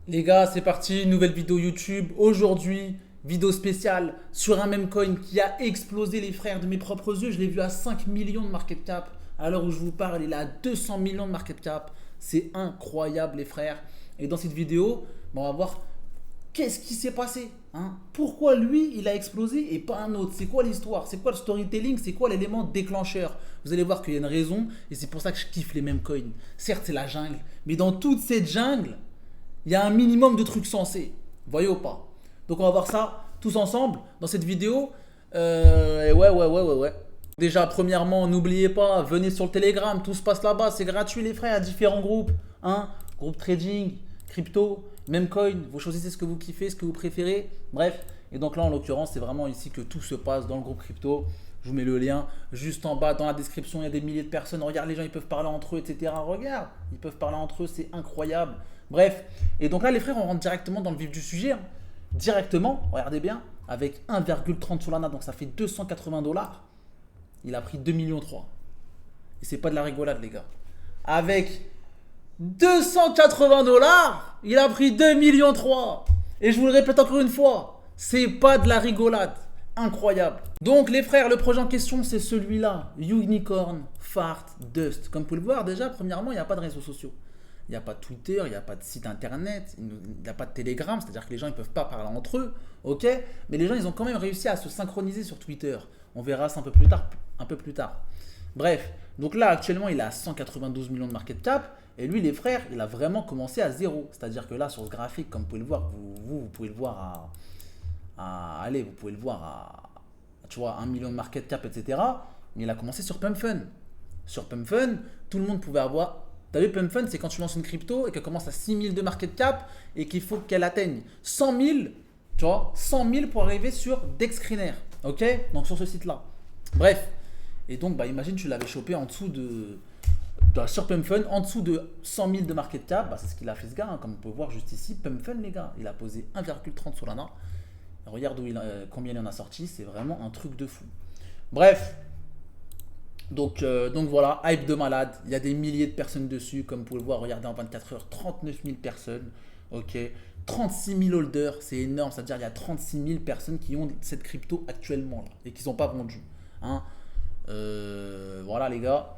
Les gars, c'est parti, nouvelle vidéo YouTube. Aujourd'hui, vidéo spéciale sur un meme coin qui a explosé les frères de mes propres yeux. Je l'ai vu à 5 millions de market cap. À l'heure où je vous parle, il est à 200 millions de market cap. C'est incroyable les frères. Et dans cette vidéo, on va voir qu'est-ce qui s'est passé, hein. Pourquoi lui, il a explosé et pas un autre? C'est quoi l'histoire? C'est quoi le storytelling? C'est quoi l'élément déclencheur? Vous allez voir qu'il y a une raison et c'est pour ça que je kiffe les meme coins. Certes, c'est la jungle, mais dans toute cette jungle, il y a un minimum de trucs sensés. Voyez ou pas? Donc on va voir ça tous ensemble dans cette vidéo. Ouais. Déjà, premièrement, n'oubliez pas, venez sur le Telegram, tout se passe là-bas, c'est gratuit les frères, différents groupes. Hein, groupe trading, crypto, même coin, vous choisissez ce que vous kiffez, ce que vous préférez. Bref, et donc là en l'occurrence, c'est vraiment ici que tout se passe dans le groupe crypto. Je vous mets le lien juste en bas dans la description. Il y a des milliers de personnes. Regarde, les gens ils peuvent parler entre eux, etc. Regarde, ils peuvent parler entre eux, c'est incroyable. Bref, et donc là les frères, on rentre directement dans le vif du sujet, hein. Directement, regardez bien, avec 1,30 Solana, donc ça fait 280 dollars. Il a pris 2,3 millions. Et c'est pas de la rigolade, les gars. Avec 280 dollars, il a pris 2,3 millions. Et je vous le répète encore une fois, c'est pas de la rigolade. Incroyable. Donc les frères, le projet en question, c'est celui-là. Unicorn Fart Dust. Comme vous pouvez le voir, déjà, premièrement, il n'y a pas de réseaux sociaux. Il n'y a pas de Twitter, il n'y a pas de site internet, il n'y a pas de Telegram, c'est-à-dire que les gens ne peuvent pas parler entre eux, ok. Mais les gens, ils ont quand même réussi à se synchroniser sur Twitter. On verra ça un peu plus tard. Bref, donc là, actuellement, il a 192 millions de market cap. Et lui, les frères, il a vraiment commencé à zéro. C'est-à-dire que là, sur ce graphique, comme vous pouvez le voir, vous pouvez le voir allez, vous pouvez le voir tu vois, 1 million de market cap, etc. Mais il a commencé sur Pump Fun. Sur Pump Fun, tout le monde pouvait avoir. T'as vu, Pump Fun, c'est quand tu lances une crypto et qu'elle commence à 6 000 de market cap et qu'il faut qu'elle atteigne 100 000, tu vois, 100 000 pour arriver sur Dexscreener. Ok. Donc sur ce site-là. Bref. Et donc, bah, imagine, tu l'avais chopé en dessous sur Pump Fun, en dessous de 100 000 de market cap. Bah, c'est ce qu'il a fait ce gars, hein, comme on peut voir juste ici. Pump Fun, les gars, il a posé 1,30 Solana. Regarde combien il en a sorti, c'est vraiment un truc de fou. Bref, donc voilà, hype de malade. Il y a des milliers de personnes dessus, comme vous pouvez le voir. Regardez en 24 heures, 39 000 personnes. Ok, 36 000 holders, c'est énorme. C'est-à-dire qu'il y a 36 000 personnes qui ont cette crypto actuellement là, et qui ne sont pas vendues. Hein. Voilà les gars.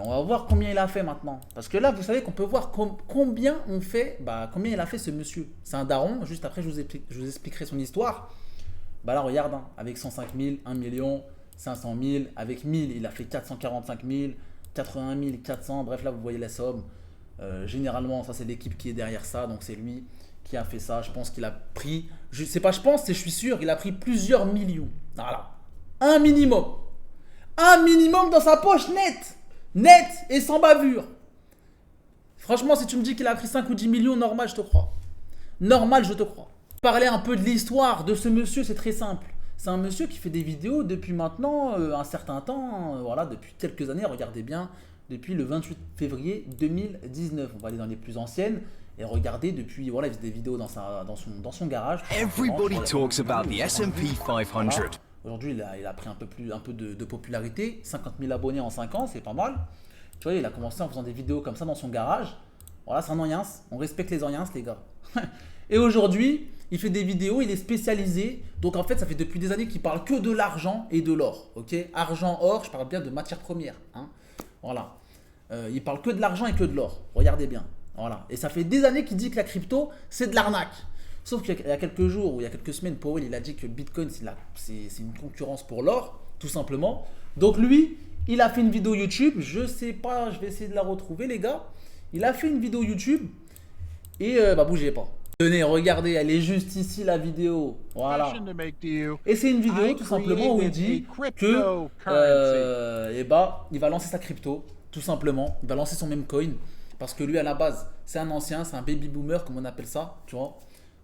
On va voir combien il a fait maintenant. Parce que là, vous savez qu'on peut voir combien on fait, combien il a fait ce monsieur. C'est un daron. Juste après, je vous expliquerai son histoire. Bah là, regarde, hein, avec 105 000, 1 million, 500 000. Avec 1000, il a fait 445 000, 81 400. Bref, là, vous voyez la somme. Généralement, ça, c'est l'équipe qui est derrière ça. Donc, c'est lui qui a fait ça. Je pense qu'il a pris, c'est pas je pense, c'est je suis sûr, il a pris plusieurs millions. Voilà. Un minimum. Un minimum dans sa poche nette. Net et sans bavure. Franchement, si tu me dis qu'il a pris 5 ou 10 millions, normal, je te crois. Normal, je te crois. Parler un peu de l'histoire de ce monsieur, c'est très simple. C'est un monsieur qui fait des vidéos depuis maintenant un certain temps, voilà, depuis quelques années, regardez bien, depuis le 28 février 2019. On va aller dans les plus anciennes et regardez depuis, voilà, il fait des vidéos dans son garage. Everybody talks about the S&P 500. Voilà. Aujourd'hui, il a pris un peu de popularité. 50 000 abonnés en 5 ans, c'est pas mal. Tu vois, il a commencé en faisant des vidéos comme ça dans son garage. Voilà, c'est un Oriens. On respecte les Oriens, les gars. Et aujourd'hui, il fait des vidéos, il est spécialisé. Donc en fait, ça fait depuis des années qu'il parle que de l'argent et de l'or. Ok, argent, or, je parle bien de matières premières. Hein. Voilà. Il parle que de l'argent et que de l'or. Regardez bien. Voilà. Et ça fait des années qu'il dit que la crypto, c'est de l'arnaque. Sauf qu'il y a quelques jours ou il y a quelques semaines, Powell il a dit que le Bitcoin c'est une concurrence pour l'or, tout simplement. Donc lui, il a fait une vidéo YouTube, je sais pas, je vais essayer de la retrouver les gars. Il a fait une vidéo YouTube et bougez pas. Tenez, regardez, elle est juste ici la vidéo. Voilà. Et c'est une vidéo tout simplement où il dit que il va lancer sa crypto, tout simplement. Il va lancer son meme coin parce que lui à la base, c'est un ancien, c'est un baby boomer comme on appelle ça, tu vois.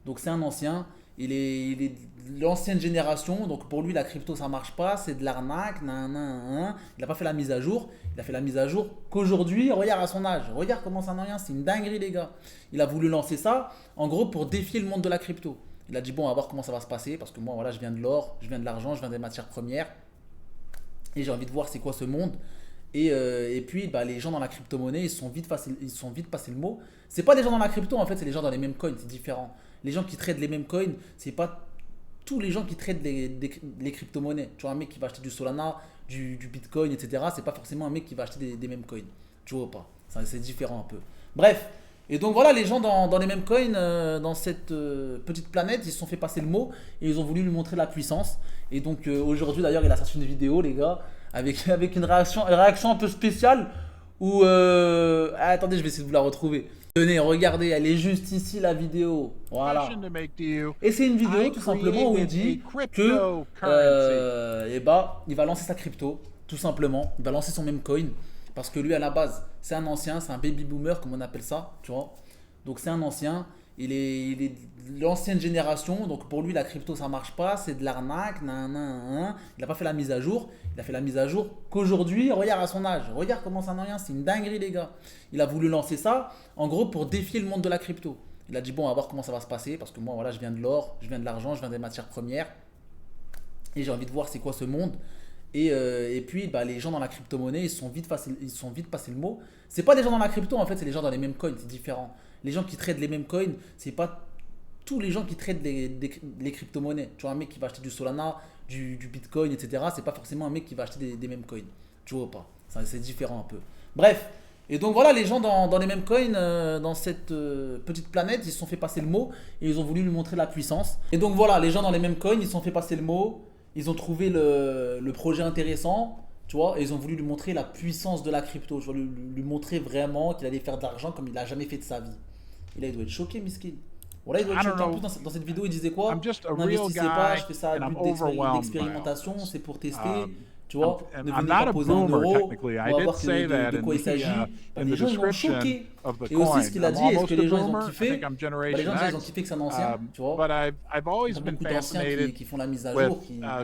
Donc c'est un ancien, il est de l'ancienne génération, donc pour lui la crypto ça marche pas, c'est de l'arnaque, il n'a pas fait la mise à jour, il a fait la mise à jour qu'aujourd'hui, regarde à son âge, regarde comment ça n'a rien, c'est une dinguerie les gars. Il a voulu lancer ça, en gros pour défier le monde de la crypto. Il a dit bon on va voir comment ça va se passer, parce que moi voilà je viens de l'or, je viens de l'argent, je viens des matières premières, et j'ai envie de voir c'est quoi ce monde. Et puis, bah, les gens dans la crypto-monnaie, ils sont vite passés le mot. C'est pas des gens dans la crypto, en fait, c'est les gens dans les mêmes coins, c'est différent. Les gens qui tradent les mêmes coins, c'est pas tous les gens qui tradent les crypto-monnaies. Tu vois, un mec qui va acheter du Solana, du Bitcoin, etc., c'est pas forcément un mec qui va acheter des mêmes coins. Tu vois pas. C'est différent un peu. Bref. Et donc voilà, les gens dans les mêmes coins, dans cette petite planète, ils se sont fait passer le mot et ils ont voulu lui montrer la puissance. Et donc aujourd'hui d'ailleurs, il a sorti une vidéo, les gars, avec une réaction un peu spéciale où... attendez, je vais essayer de vous la retrouver. Tenez, regardez, elle est juste ici la vidéo. Voilà. Et c'est une vidéo tout simplement où il dit que et bah, il va lancer sa crypto, tout simplement. Il va lancer son meme coin. Parce que lui, à la base, c'est un ancien, c'est un baby boomer, comme on appelle ça, tu vois. Donc c'est un ancien, il est de l'ancienne génération, donc pour lui, la crypto, ça marche pas, c'est de l'arnaque, nan, nan, nan. Il n'a pas fait la mise à jour, il a fait la mise à jour qu'aujourd'hui, regarde à son âge, regarde comment ça n'a rien, c'est une dinguerie, les gars. Il a voulu lancer ça, en gros, pour défier le monde de la crypto. Il a dit, bon, on va voir comment ça va se passer, parce que moi, voilà, je viens de l'or, je viens de l'argent, je viens des matières premières, et j'ai envie de voir c'est quoi ce monde. Et puis, bah, les gens dans la crypto-monnaie, ils sont vite passés le mot. C'est pas des gens dans la crypto, en fait, c'est les gens dans les mêmes coins, c'est différent. Les gens qui tradent les mêmes coins, c'est pas tous les gens qui tradent les crypto-monnaies. Tu vois, un mec qui va acheter du Solana, du Bitcoin, etc., c'est pas forcément un mec qui va acheter des mêmes coins. Tu vois pas. C'est différent un peu. Bref. Et donc voilà, les gens dans les mêmes coins, dans cette petite planète, ils se sont fait passer le mot et ils ont voulu lui montrer la puissance. Et donc voilà, les gens dans les mêmes coins, ils se sont fait passer le mot. Ils ont trouvé le projet intéressant, tu vois, et ils ont voulu lui montrer la puissance de la crypto, tu vois, lui montrer vraiment qu'il allait faire de l'argent comme il n'a jamais fait de sa vie. Et là, il doit être choqué, miskin. Voilà, il doit être choqué. En plus, dans cette vidéo, il disait quoi? N'investissez pas, je fais ça à but d'expérimentation, c'est pour tester. Tu vois, ne venez pas poser un euro, on va voir de quoi il s'agit. Les gens, ils ont choqué. Et aussi, ce qu'il a dit, est-ce que les gens, ils ont kiffé? Bah, les gens, ils ont kiffé que c'est un ancien, tu vois. Il y a beaucoup d'anciens qui font la mise à jour, voilà.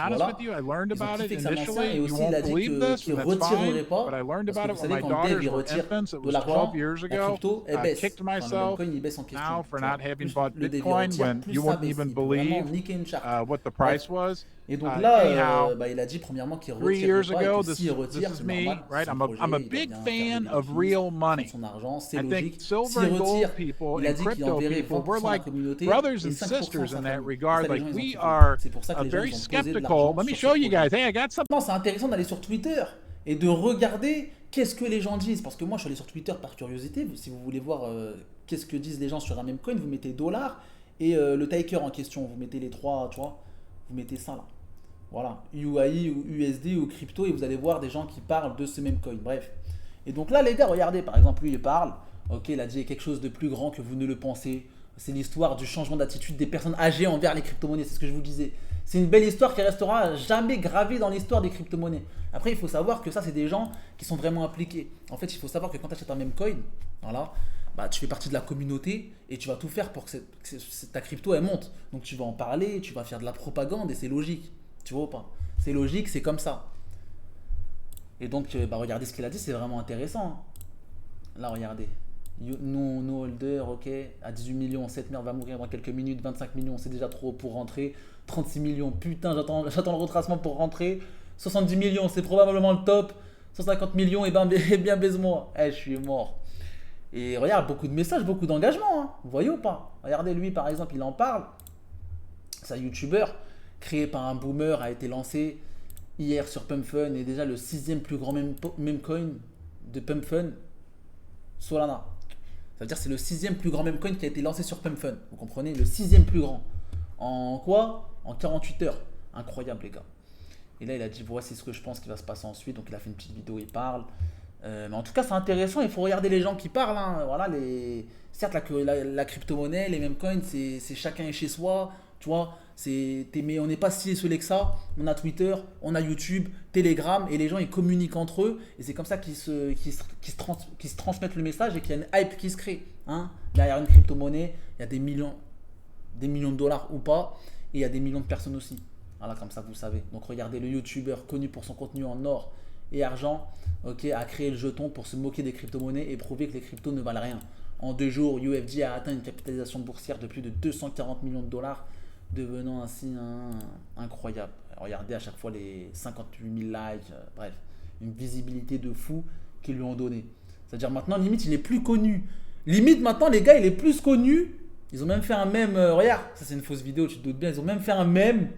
Ils ont kiffé que c'est un ancien. Et aussi, il a dit qu'il ne retirerait pas. Parce que vous savez, quand le dev, il retire de l'argent, la crypto, elle baisse. Quand le coin, il baisse en question. Plus le dev, il retire, plus ça baisse. Il peut vraiment niquer une charte. Et donc là, bah, il a dit premièrement qu'il retire pas et que s'il retire, c'est normal. I'm a big fan of real money. Son argent, c'est logique. S'il retire, il a dit qu'il enverrait 20% à la communauté et 5% à sa famille. C'est pour ça que les gens ont posé de l'argent. Non, c'est intéressant d'aller sur Twitter et de regarder qu'est-ce que les gens disent. Parce que moi, je suis allé sur Twitter par curiosité. Si vous voulez voir qu'est-ce que disent les gens sur un même coin, vous mettez dollar et le taker en question. Vous mettez les trois, tu vois. Vous mettez ça là. Voilà, UAI ou USD ou crypto et vous allez voir des gens qui parlent de ce même coin. Bref. Et donc là, les gars, regardez, par exemple, lui, il parle. Ok, il a dit quelque chose de plus grand que vous ne le pensez. C'est l'histoire du changement d'attitude des personnes âgées envers les crypto-monnaies. C'est ce que je vous disais. C'est une belle histoire qui restera jamais gravée dans l'histoire des crypto-monnaies. Après, il faut savoir que ça, c'est des gens qui sont vraiment impliqués. En fait, il faut savoir que quand tu achètes un même coin, voilà, bah, tu fais partie de la communauté et tu vas tout faire pour que ta crypto, elle monte. Donc, tu vas en parler, tu vas faire de la propagande et c'est logique. Tu vois ou pas? C'est logique, c'est comme ça. Et donc, bah, regardez ce qu'il a dit, c'est vraiment intéressant. Hein. Là, regardez. No holder, ok. À 18 millions, cette merde va mourir dans quelques minutes. 25 millions, c'est déjà trop pour rentrer. 36 millions, putain, j'attends le retracement pour rentrer. 70 millions, c'est probablement le top. 150 millions, et bien baise-moi. Je suis mort. Et regarde, beaucoup de messages, beaucoup d'engagement. Hein. Vous voyez ou pas? Regardez, lui, par exemple, il en parle. C'est un youtubeur créé par un boomer, a été lancé hier sur PumpFun et déjà le 6e plus grand meme coin de PumpFun, Solana. Ça veut dire que c'est le 6e plus grand meme coin qui a été lancé sur PumpFun. Vous comprenez? Le 6e plus grand. En quoi? En 48 heures. Incroyable, les gars. Et là, il a dit voici ce que je pense qui va se passer ensuite. Donc, il a fait une petite vidéo, il parle. Mais en tout cas, c'est intéressant. Il faut regarder les gens qui parlent. Hein. Voilà, certes, la crypto-monnaie, les mêmes coins, c'est chacun est chez soi. Tu vois, mais on n'est pas si isolé que ça. On a Twitter, on a YouTube, Telegram et les gens ils communiquent entre eux et c'est comme ça qu'ils se transmettent le message et qu'il y a une hype qui se crée. Hein. Derrière une crypto-monnaie, il y a des millions de dollars ou pas et il y a des millions de personnes aussi. Voilà, comme ça vous savez. Donc regardez le YouTuber connu pour son contenu en or et argent, ok, a créé le jeton pour se moquer des crypto-monnaies et prouver que les cryptos ne valent rien. En 2 jours, UFJ a atteint une capitalisation boursière de plus de 240 millions de dollars. Devenant ainsi incroyable. Regardez à chaque fois les 58 000 likes, bref, une visibilité de fou qu'ils lui ont donné. C'est-à-dire maintenant, limite, il est plus connu. Limite, maintenant, les gars, il est plus connu. Ils ont même fait un mème. Regarde, ça c'est une fausse vidéo, tu te doutes bien. Ils ont même fait un mème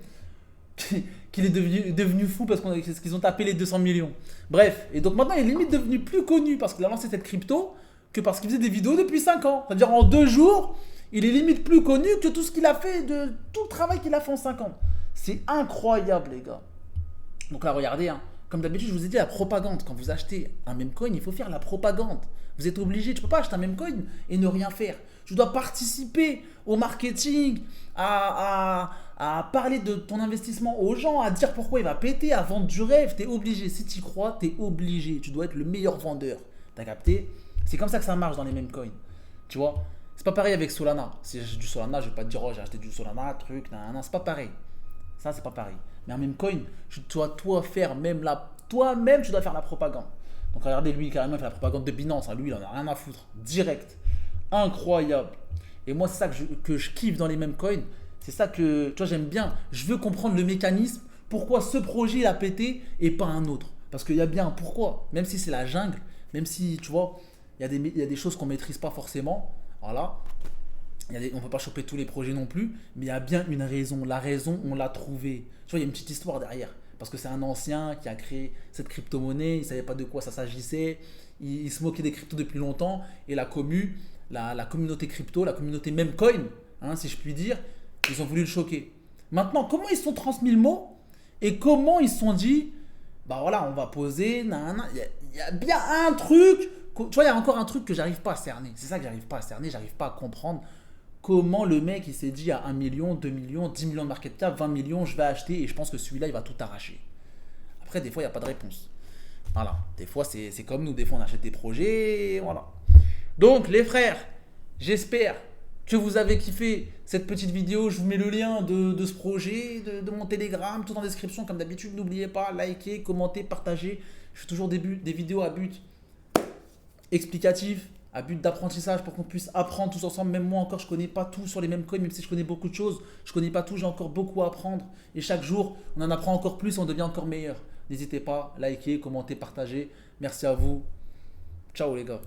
qu'il est devenu fou parce qu'ils ont tapé les 200 millions. Bref, et donc maintenant, il est limite devenu plus connu parce qu'il a lancé cette crypto que parce qu'il faisait des vidéos depuis 5 ans. C'est-à-dire en 2 jours, il est limite plus connu que tout ce qu'il a fait, de tout le travail qu'il a fait en 5 ans. C'est incroyable, les gars. Donc là, regardez, hein, comme d'habitude, je vous ai dit la propagande. Quand vous achetez un meme coin, il faut faire la propagande. Vous êtes obligé, tu ne peux pas acheter un meme coin et ne rien faire. Tu dois participer au marketing, à parler de ton investissement aux gens, à dire pourquoi il va péter, à vendre du rêve. Tu es obligé. Si tu y crois, tu es obligé. Tu dois être le meilleur vendeur. Tu as capté? C'est comme ça que ça marche dans les meme coins. Tu vois? C'est pas pareil avec Solana. Si j'ai du Solana, je vais pas te dire, oh, j'ai acheté du Solana, truc, non, c'est pas pareil. Ça, c'est pas pareil. Mais un meme coin, tu dois faire même toi-même, tu dois faire la propagande. Donc regardez, lui, carrément, il fait la propagande de Binance. Hein. Lui, il en a rien à foutre. Direct. Incroyable. Et moi, c'est ça que je kiffe dans les meme coins. C'est ça que, tu vois, j'aime bien. Je veux comprendre le mécanisme. Pourquoi ce projet, il a pété et pas un autre. Parce qu'il y a bien un pourquoi. Même si c'est la jungle, même si, tu vois, il y a des choses qu'on ne maîtrise pas forcément. Voilà. On ne peut pas choper tous les projets non plus, mais il y a bien une raison. La raison, on l'a trouvée. Tu vois, il y a une petite histoire derrière. Parce que c'est un ancien qui a créé cette crypto-monnaie, il ne savait pas de quoi ça s'agissait, il se moquait des cryptos depuis longtemps, et la communauté crypto, la communauté meme coin, hein, si je puis dire, ils ont voulu le choquer. Maintenant, comment ils se sont transmis le mot et comment ils se sont dit, bah voilà, on va poser, il y a bien un truc, tu vois, il y a encore un truc que j'arrive pas à cerner. C'est ça que j'arrive pas à cerner, j'arrive pas à comprendre. Comment le mec il s'est dit à 1 million, 2 millions, 10 millions de market cap, 20 millions, je vais acheter et je pense que celui-là il va tout arracher. Après, des fois il n'y a pas de réponse. Voilà, des fois c'est comme nous, des fois on achète des projets, et voilà. Donc les frères, j'espère que vous avez kiffé cette petite vidéo. Je vous mets le lien de ce projet, de mon Telegram, tout en description comme d'habitude. N'oubliez pas, likez, commentez, partagez. Je fais toujours des vidéos à but explicatif, à but d'apprentissage pour qu'on puisse apprendre tous ensemble. Même moi encore, je ne connais pas tout sur les mêmes coins, même si je connais beaucoup de choses. Je ne connais pas tout, j'ai encore beaucoup à apprendre. Et chaque jour, on en apprend encore plus et on devient encore meilleur. N'hésitez pas, likez, commentez, partagez. Merci à vous. Ciao les gars.